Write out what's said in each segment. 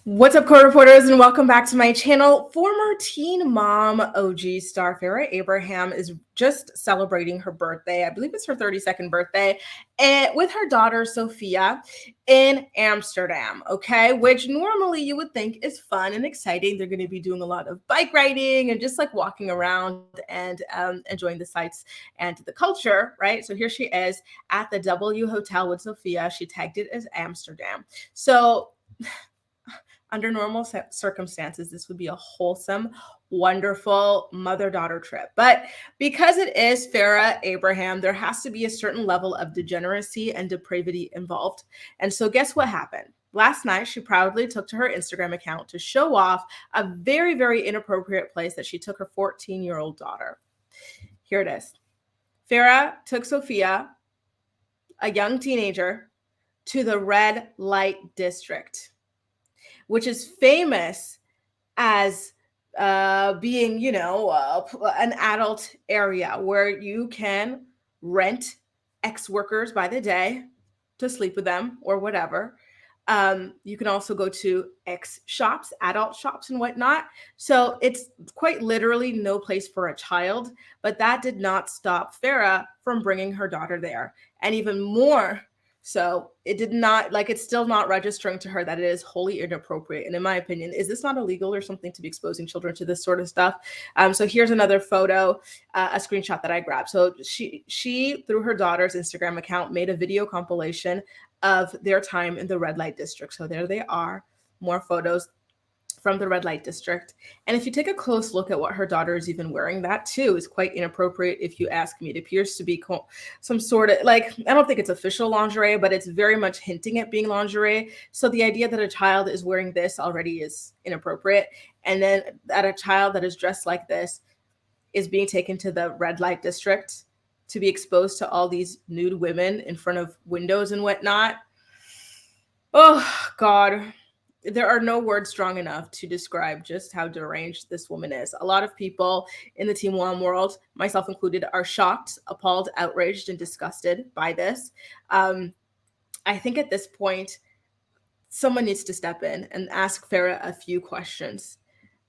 What's up, core reporters, and welcome back to my channel. Former Teen Mom OG star Farrah Abraham is just celebrating her birthday. I believe it's her 32nd birthday, and with her daughter Sophia in Amsterdam. Okay, which normally you would think is fun and exciting. They're going to be doing a lot of bike riding and just like walking around and enjoying the sights and the culture, right? So here she is at the W Hotel with Sophia. She tagged it as Amsterdam. So under normal circumstances, this would be a wholesome, wonderful mother-daughter trip. But because it is Farrah Abraham, there has to be a certain level of degeneracy and depravity involved. And so guess what happened? Last night, she proudly took to her Instagram account to show off a very, very inappropriate place that she took her 14-year-old daughter. Here it is. Farrah took Sophia, a young teenager, to the red light district, which is famous as being, an adult area where you can rent ex-workers by the day to sleep with them or whatever. You can also go to ex shops, adult shops and whatnot. So it's quite literally no place for a child, but that did not stop Farrah from bringing her daughter there. And even more so, it did not, it's still not registering to her that it is wholly inappropriate. And in my opinion, is this not illegal or something to be exposing children to this sort of stuff? So here's another photo, a screenshot that I grabbed. So she, through her daughter's Instagram account, made a video compilation of their time in the red light district. So there they are, more photos from the red light district. And if you take a close look at what her daughter is even wearing, that too is quite inappropriate if you ask me. It appears to be some sort of, I don't think it's official lingerie, but it's very much hinting at being lingerie. So the idea that a child is wearing this already is inappropriate. And then that a child that is dressed like this is being taken to the red light district to be exposed to all these nude women in front of windows and whatnot. Oh, God. There are no words strong enough to describe just how deranged this woman is. A lot of people in the Teen Mom world, myself included, are shocked, appalled, outraged, and disgusted by this. I think at this point, someone needs to step in and ask Farrah a few questions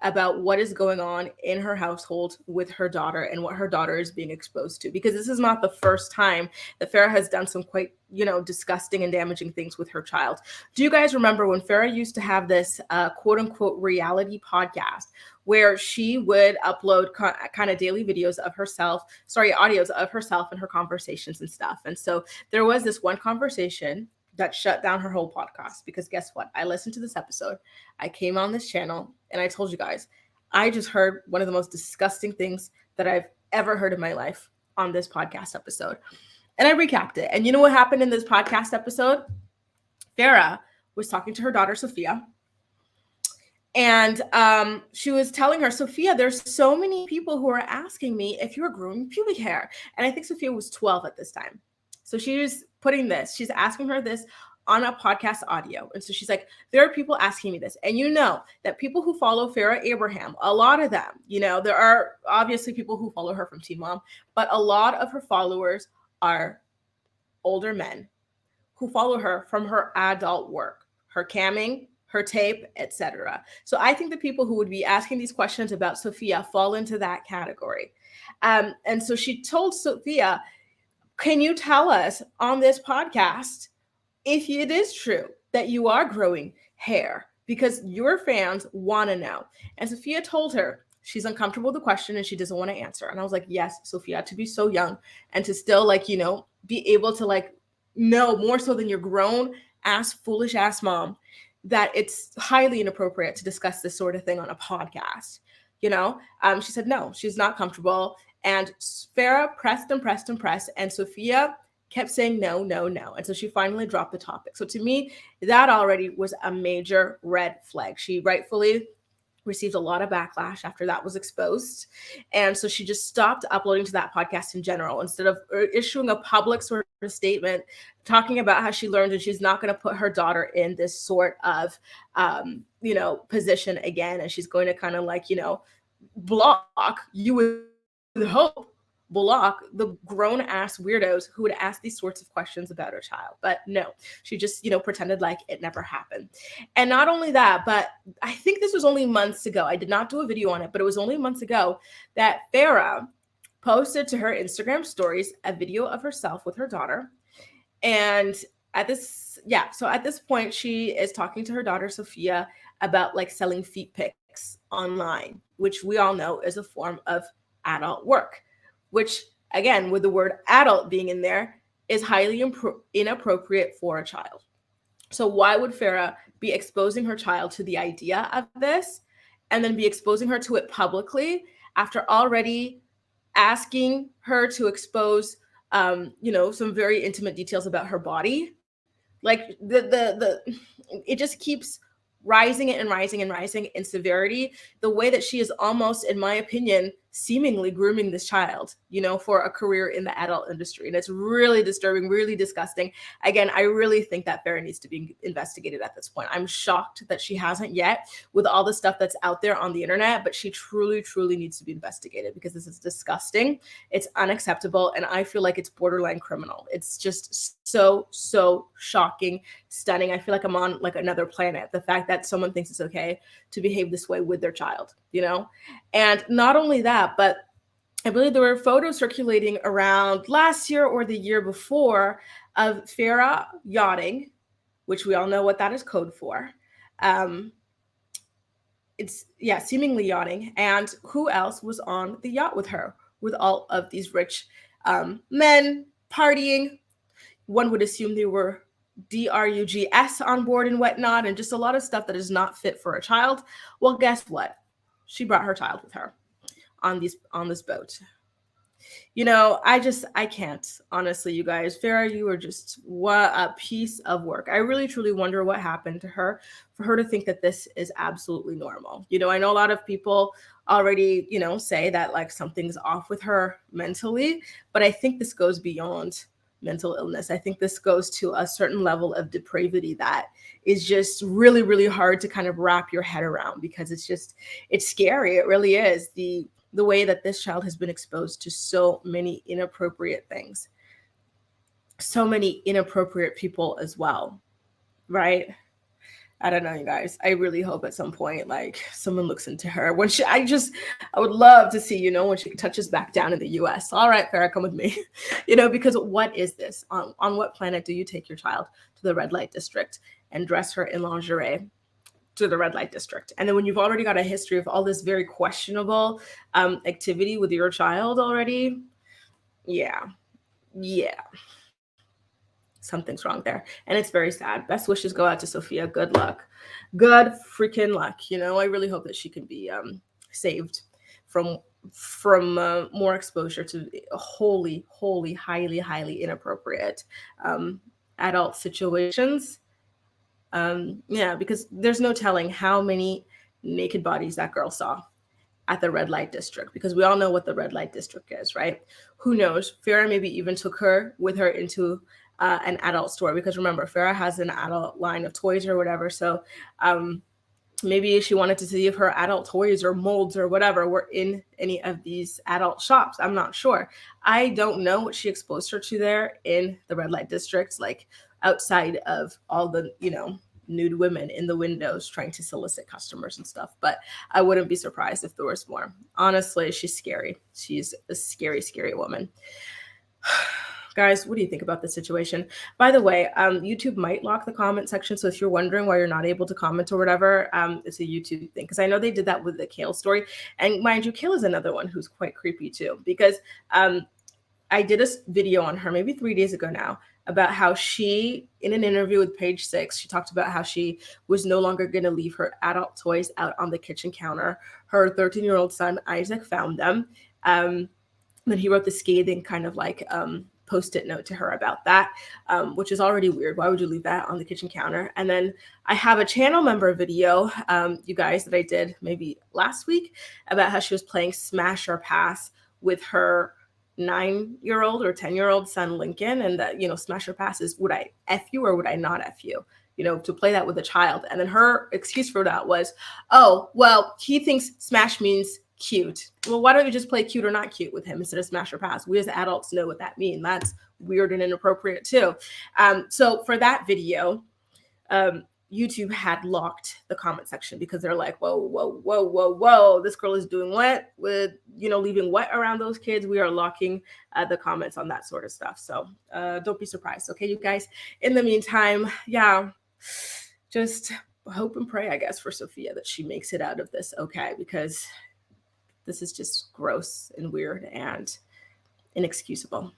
about what is going on in her household with her daughter and what her daughter is being exposed to, because this is not the first time that Farrah has done some quite, disgusting and damaging things with her child. Do you guys remember when Farrah used to have this quote unquote reality podcast where she would upload kind of daily videos of herself, audios of herself and her conversations and stuff? And so there was this one conversation that shut down her whole podcast, because guess what? I listened to this episode. I came on this channel and I told you guys, I just heard one of the most disgusting things that I've ever heard in my life on this podcast episode. And I recapped it. And you know what happened in this podcast episode? Farrah was talking to her daughter, Sophia. And she was telling her, Sophia, there's so many people who are asking me if you're growing pubic hair. And I think Sophia was 12 at this time. So she was she's asking her this on a podcast audio. And so she's like, there are people asking me this. And you know that people who follow Farrah Abraham, a lot of them, there are obviously people who follow her from Teen Mom, but a lot of her followers are older men who follow her from her adult work, her camming, her tape, etc. So I think the people who would be asking these questions about Sophia fall into that category. And so she told Sophia, can you tell us on this podcast if it is true that you are growing hair? Because your fans want to know. And Sophia told her she's uncomfortable with the question and she doesn't want to answer. And I was like, yes, Sophia, to be so young and to still be able to know more so than your grown ass, foolish ass mom, that it's highly inappropriate to discuss this sort of thing on a podcast. She said, no, she's not comfortable. And Farrah pressed and pressed and pressed, and Sophia kept saying no, no, no. And so she finally dropped the topic. So to me, that already was a major red flag. She rightfully received a lot of backlash after that was exposed. And so she just stopped uploading to that podcast in general, instead of issuing a public sort of statement talking about how she learned and she's not going to put her daughter in this sort of, position again. And she's going to kind of block, you would hope, block the grown ass weirdos who would ask these sorts of questions about her child. But no, she just, pretended like it never happened. And not only that, but I think this was only months ago. I did not do a video on it, but it was only months ago that Farrah posted to her Instagram stories a video of herself with her daughter. And at this point, she is talking to her daughter, Sophia, about like selling feet pics online, which we all know is a form of adult work, which again, with the word adult being in there, is highly inappropriate for a child. So why would Farrah be exposing her child to the idea of this and then be exposing her to it publicly after already asking her to expose some very intimate details about her body? Like it just keeps rising and rising and rising in severity, the way that she is almost, in my opinion, seemingly grooming this child, for a career in the adult industry. And it's really disturbing, really disgusting. Again, I really think that Farrah needs to be investigated at this point. I'm shocked that she hasn't yet with all the stuff that's out there on the internet, but she truly, truly needs to be investigated because this is disgusting. It's unacceptable. And I feel like it's borderline criminal. It's just so, so shocking, stunning. I feel like I'm on like another planet. The fact that someone thinks it's okay to behave this way with their child, And not only that, but I believe there were photos circulating around last year or the year before of Farrah yachting, which we all know what that is code for. Seemingly yachting. And who else was on the yacht with her, with all of these rich men partying? One would assume they were drugs on board and whatnot, and just a lot of stuff that is not fit for a child. Well, guess what? She brought her child with her on this boat. I can't, honestly, you guys. Farrah, you are just, what a piece of work. I really, truly wonder what happened to her for her to think that this is absolutely normal. I know a lot of people already, say that like something's off with her mentally, but I think this goes beyond mental illness. I think this goes to a certain level of depravity that is just really, really hard to kind of wrap your head around, because it's scary. It really is. The way that this child has been exposed to so many inappropriate things, so many inappropriate people as well, right? I don't know, you guys. I really hope at some point, like, someone looks into her. I would love to see, when she touches back down in the US. All right, Farrah, come with me. Because what is this? On what planet do you take your child to the red light district and dress her in lingerie to the red light district? And then when you've already got a history of all this very questionable activity with your child already, yeah. Something's wrong there. And it's very sad. Best wishes go out to Sophia. Good luck. Good freaking luck. I really hope that she can be saved from more exposure to holy, highly, highly inappropriate adult situations. Because there's no telling how many naked bodies that girl saw at the red light district, because we all know what the red light district is, right? Who knows? Farrah maybe even took her with her into an adult store, because remember, Farrah has an adult line of toys or whatever. So maybe she wanted to see if her adult toys or molds or whatever were in any of these adult shops. I'm not sure. I don't know what she exposed her to there in the red light districts, like outside of all the, nude women in the windows trying to solicit customers and stuff. But I wouldn't be surprised if there was more. Honestly, she's scary. She's a scary, scary woman. Guys, what do you think about this situation? By the way, YouTube might lock the comment section. So if you're wondering why you're not able to comment or whatever, it's a YouTube thing. Because I know they did that with the Kale story. And mind you, Kale is another one who's quite creepy too. Because I did a video on her maybe 3 days ago now about how she, in an interview with Page 6, she talked about how she was no longer going to leave her adult toys out on the kitchen counter. Her 13-year-old son, Isaac, found them. Then he wrote the scathing kind of like post-it note to her about that, which is already weird. Why would you leave that on the kitchen counter? And then I have a channel member video, you guys, that I did maybe last week about how she was playing Smash or Pass with her 9-year-old or 10-year-old son, Lincoln. And that, Smash or Pass is, would I F you or would I not F you? To play that with a child. And then her excuse for that was, oh, well, he thinks smash means cute. Well, why don't you just play cute or not cute with him instead of smash or pass? We as adults know what that means. That's weird and inappropriate too. So for that video, YouTube had locked the comment section because they're like, whoa, whoa, whoa, whoa, whoa. This girl is doing what with, leaving what around those kids? We are locking the comments on that sort of stuff. So don't be surprised. Okay, you guys. In the meantime, yeah, just hope and pray, I guess, for Sophia that she makes it out of this okay, because this is just gross and weird and inexcusable.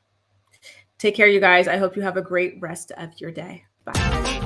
Take care, you guys. I hope you have a great rest of your day. Bye.